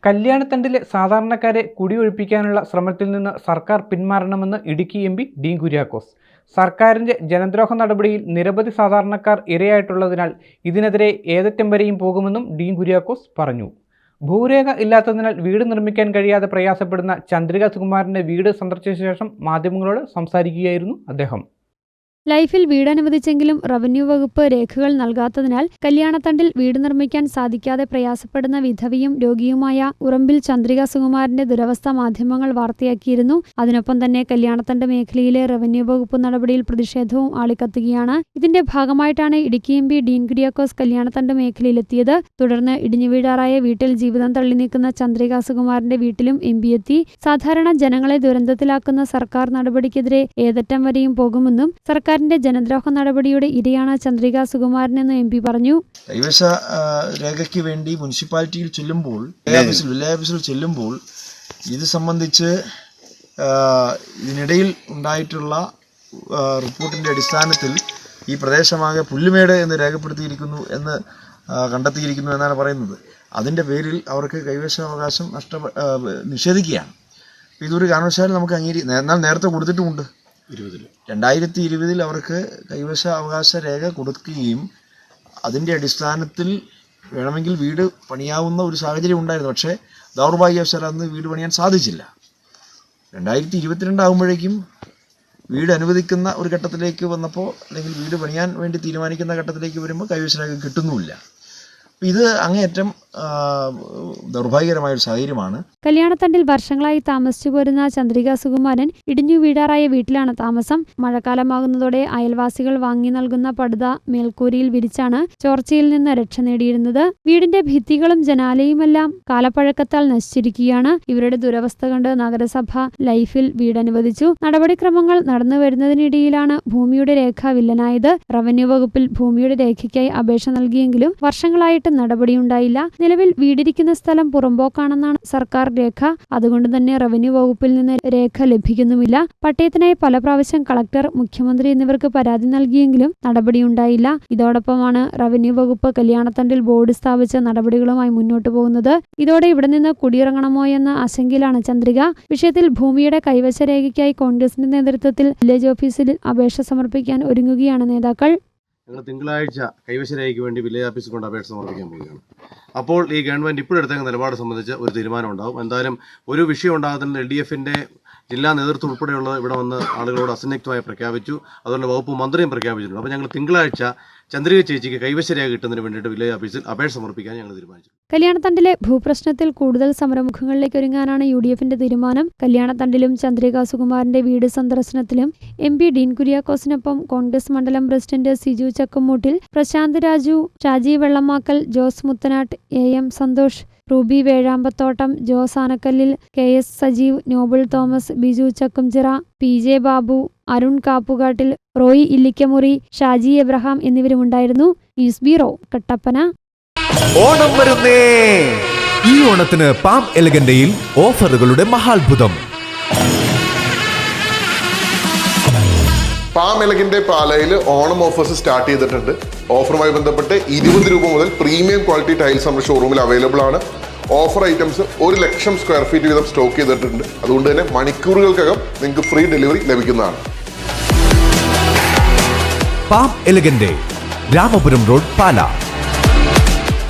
കല്യാണത്തണ്ടിലെ സാധാരണക്കാരെ കുടിയൊഴിപ്പിക്കാനുള്ള ശ്രമത്തിൽ നിന്ന് സർക്കാർ പിന്മാറണമെന്ന് ഇടുക്കി എം പി ഡീൻ കുര്യാക്കോസ്. സർക്കാരിൻ്റെ ജനദ്രോഹ നടപടിയിൽ നിരവധി സാധാരണക്കാർ ഇരയായിട്ടുള്ളതിനാൽ ഇതിനെതിരെ ഏതറ്റം വരെയും പോകുമെന്നും ഡീൻ കുര്യാക്കോസ് പറഞ്ഞു. ഭൂരേഖ ഇല്ലാത്തതിനാൽ വീട് നിർമ്മിക്കാൻ കഴിയാതെ പ്രയാസപ്പെടുന്ന ചന്ദ്രിക സുകുമാരൻ്റെ വീട് സന്ദർശിച്ച ശേഷം മാധ്യമങ്ങളോട് സംസാരിക്കുകയായിരുന്നു അദ്ദേഹം. ലൈഫിൽ വീട് അനുവദിച്ചെങ്കിലും റവന്യൂ വകുപ്പ് രേഖകൾ നൽകാത്തതിനാൽ കല്യാണത്തണ്ടിൽ വീട് നിർമ്മിക്കാൻ സാധിക്കാതെ പ്രയാസപ്പെടുന്ന വിധവയും രോഗിയുമായ ഉറമ്പിൽ ചന്ദ്രിക സുകുമാരന്റെ ദുരവസ്ഥ മാധ്യമങ്ങൾ വാർത്തയാക്കിയിരുന്നു. അതിനൊപ്പം തന്നെ കല്യാണത്തണ്ട് മേഖലയിലെ റവന്യൂ വകുപ്പ് നടപടിയിൽ പ്രതിഷേധവും ആളിക്കത്തുകയാണ്. ഇതിന്റെ ഭാഗമായിട്ടാണ് ഇടുക്കി എം പി ഡീൻ കുര്യാക്കോസ് കല്യാണത്തണ്ട് മേഖലയിലെത്തിയത്. തുടർന്ന് ഇടിഞ്ഞു വീഴാറായ വീട്ടിൽ ജീവിതം തള്ളി നീക്കുന്ന ചന്ദ്രിക സുകുമാരന്റെ വീട്ടിലും എം പി എത്തി. സാധാരണ ജനങ്ങളെ ദുരന്തത്തിലാക്കുന്ന സർക്കാർ നടപടിക്കെതിരെ ഏതറ്റം വരെയും പോകുമെന്നും സർക്കാർ ജനദ്രോഹ നടപടിയുടെ ഇരയാണ് ചന്ദ്രിക സുകുമാരനെന്ന് എം പി പറഞ്ഞു. കൈവശ രേഖയ്ക്ക് വേണ്ടി മുനിസിപ്പാലിറ്റിയിൽ ചെല്ലുമ്പോൾ, വില്ലേജ് ഓഫീസിൽ ചെല്ലുമ്പോൾ ഇത് സംബന്ധിച്ച് ഇതിനിടയിൽ ഉണ്ടായിട്ടുള്ള റിപ്പോർട്ടിന്റെ അടിസ്ഥാനത്തിൽ ഈ പ്രദേശമാകെ പുല്ലുമേട് എന്ന് രേഖപ്പെടുത്തിയിരിക്കുന്നു എന്ന് കണ്ടെത്തിയിരിക്കുന്നു എന്നാണ് പറയുന്നത്. അതിൻ്റെ പേരിൽ അവർക്ക് കൈവശാവകാശം നിഷേധിക്കുകയാണ്. ഇതൊരു കാരണവശാലും നമുക്ക് എന്നാൽ നേരത്തെ കൊടുത്തിട്ടുമുണ്ട്. 2020 അവർക്ക് കൈവശ അവകാശ രേഖ കൊടുക്കുകയും അതിൻ്റെ അടിസ്ഥാനത്തിൽ വേണമെങ്കിൽ വീട് പണിയാവുന്ന ഒരു സാഹചര്യം ഉണ്ടായിരുന്നു. പക്ഷേ ദൗർഭാഗ്യവശാൽ അന്ന് വീട് പണിയാൻ സാധിച്ചില്ല. 2022 ആകുമ്പോഴേക്കും വീട് അനുവദിക്കുന്ന ഒരു ഘട്ടത്തിലേക്ക് വന്നപ്പോൾ, അല്ലെങ്കിൽ വീട് പണിയാൻ വേണ്ടി തീരുമാനിക്കുന്ന ഘട്ടത്തിലേക്ക് വരുമ്പോൾ കൈവശ രേഖ കിട്ടുന്നുമില്ല. ഇത് അങ്ങേയറ്റം ദൗർഭാഗ്യകരമായ ഒരു സാഹചര്യമാണ്. കല്യാണത്തണ്ടിൽ വർഷങ്ങളായി താമസിച്ചു പോരുന്ന ചന്ദ്രിക സുകുമാരൻ ഇടിഞ്ഞു വീഴാറായ വീട്ടിലാണ് താമസം. മഴക്കാലമാകുന്നതോടെ അയൽവാസികൾ വാങ്ങി നൽകുന്ന പടുത മേൽക്കൂരയിൽ വിരിച്ചാണ് ചോർച്ചയിൽ നിന്ന് രക്ഷ നേടിയിരുന്നത്. വീടിന്റെ ഭിത്തികളും ജനാലയുമെല്ലാം കാലപ്പഴക്കത്താൽ നശിച്ചിരിക്കുകയാണ്. ഇവരുടെ ദുരവസ്ഥ കണ്ട് നഗരസഭ ലൈഫിൽ വീട് അനുവദിച്ചു. നടപടിക്രമങ്ങൾ നടന്നു വരുന്നതിനിടയിലാണ് ഭൂമിയുടെ രേഖ വില്ലനായത്. റവന്യൂ വകുപ്പിൽ ഭൂമിയുടെ രേഖയ്ക്കായി അപേക്ഷ നൽകിയെങ്കിലും വർഷങ്ങളായിട്ട് നടപടിയുണ്ടായില്ല. നിലവിൽ വീടിരിക്കുന്ന സ്ഥലം പുറമ്പോക്കാണെന്നാണ് സർക്കാർ രേഖ. അതുകൊണ്ട് തന്നെ റവന്യൂ വകുപ്പിൽ നിന്ന് രേഖ ലഭിക്കുന്നുമില്ല. പട്ടയത്തിനായി പല പ്രാവശ്യം കളക്ടർ, മുഖ്യമന്ത്രി എന്നിവർക്ക് പരാതി നൽകിയെങ്കിലും നടപടിയുണ്ടായില്ല. ഇതോടൊപ്പമാണ് റവന്യൂ വകുപ്പ് കല്യാണത്തണ്ടിൽ ബോർഡ് സ്ഥാപിച്ച നടപടികളുമായി മുന്നോട്ടു പോകുന്നത്. ഇതോടെ ഇവിടെ നിന്ന് കുടിയിറങ്ങണമോ എന്ന ആശങ്കയിലാണ് ചന്ദ്രിക. വിഷയത്തിൽ ഭൂമിയുടെ കൈവശ രേഖയ്ക്കായി കോൺഗ്രസിന്റെ നേതൃത്വത്തിൽ വില്ലേജ് ഓഫീസിൽ അപേക്ഷ സമർപ്പിക്കാൻ ഒരുങ്ങുകയാണ് നേതാക്കൾ. ഞങ്ങൾ തിങ്കളാഴ്ച കൈവശരേഖയ്ക്ക് വേണ്ടി വില്ലേജ് ഓഫീസിൽ കൊണ്ട് അപേക്ഷ സമർപ്പിക്കാൻ പോവുകയാണ്. അപ്പോൾ ഈ ഗവൺമെൻറ് ഇപ്പോഴെടുത്ത നിലപാട് സംബന്ധിച്ച് ഒരു തീരുമാനം ഉണ്ടാകും. എന്തായാലും ഒരു വിഷയം ഉണ്ടാകുന്നതിന് LDFന്റെ ജില്ലാ നേതൃത്വം ഉൾപ്പെടെയുള്ള ഇവിടെ വന്ന് ആളുകളോട് അസന്നിഗ്ധമായി പ്രഖ്യാപിച്ചു. അതുകൊണ്ട് വകുപ്പ് മന്ത്രിയും പ്രഖ്യാപിച്ചിട്ടുണ്ട്. അപ്പോൾ ഞങ്ങൾ തിങ്കളാഴ്ച ചന്ദ്രിക ചേച്ചിക്ക് കൈവശരേഖ കിട്ടുന്നതിന് വേണ്ടിയിട്ട് വില്ലേജ് ഓഫീസിൽ അപേക്ഷ സമർപ്പിക്കാൻ ഞങ്ങൾ തീരുമാനിച്ചു. കല്യാണത്തണ്ടിലെ ഭൂപ്രശ്നത്തിൽ കൂടുതൽ സമരമുഖങ്ങളിലേക്ക് ഒരുങ്ങാനാണ് UDFന്റെ തീരുമാനം. കല്യാണത്തണ്ടിലും ചന്ദ്രിക സുകുമാരന്റെ വീട് സന്ദർശനത്തിലും എം പി ഡീൻ കുര്യാക്കോസിനൊപ്പം കോൺഗ്രസ് മണ്ഡലം president Siju Chakkumoottil, Prashanth Raju, Shaji Vellamakkal, Jose Muthanattu, AM Santhosh, Ruby Vezhambathottam, Jose Anakkallil, KS Sajeev, Noble Thomas, Biju Chakkumchira, PJ Babu, Arun Kappukattil, Roy Illikkamuri, Shaji Abraham എന്നിവരുമുണ്ടായിരുന്നു. News bureau, Kattappana. ഓണം വരുന്നേ! ഈ ഓണത്തിന് പാം എലഗന്റയിൽ ഓഫറുകളുടെ മഹാത്ഭുതം. പാം എലഗന്റെ പാലയിൽ ഓണം ഓഫേഴ്സ് സ്റ്റാർട്ട് ചെയ്തിട്ടുണ്ട്. ഓഫറുമായി ബന്ധപ്പെട്ട് 20 രൂപ മുതൽ പ്രീമിയം ക്വാളിറ്റി ടൈൽസ് നമ്മുടെ ഷോറൂമിൽ അവൈലബിൾ ആണ്. ഓഫർ ഐറ്റംസ് 1,00,000 സ്ക്വയർ ഫീറ്റ് വീതം സ്റ്റോക്ക് ചെയ്തിട്ടുണ്ട്. അതുകൊണ്ട് തന്നെ മണിക്കൂറുകൾക്കകം നിങ്ങൾക്ക് ഫ്രീ ഡെലിവറി ലഭിക്കുന്നതാണ്. പാം എലഗന്റെ, രാമപുരം റോഡ്, പാല.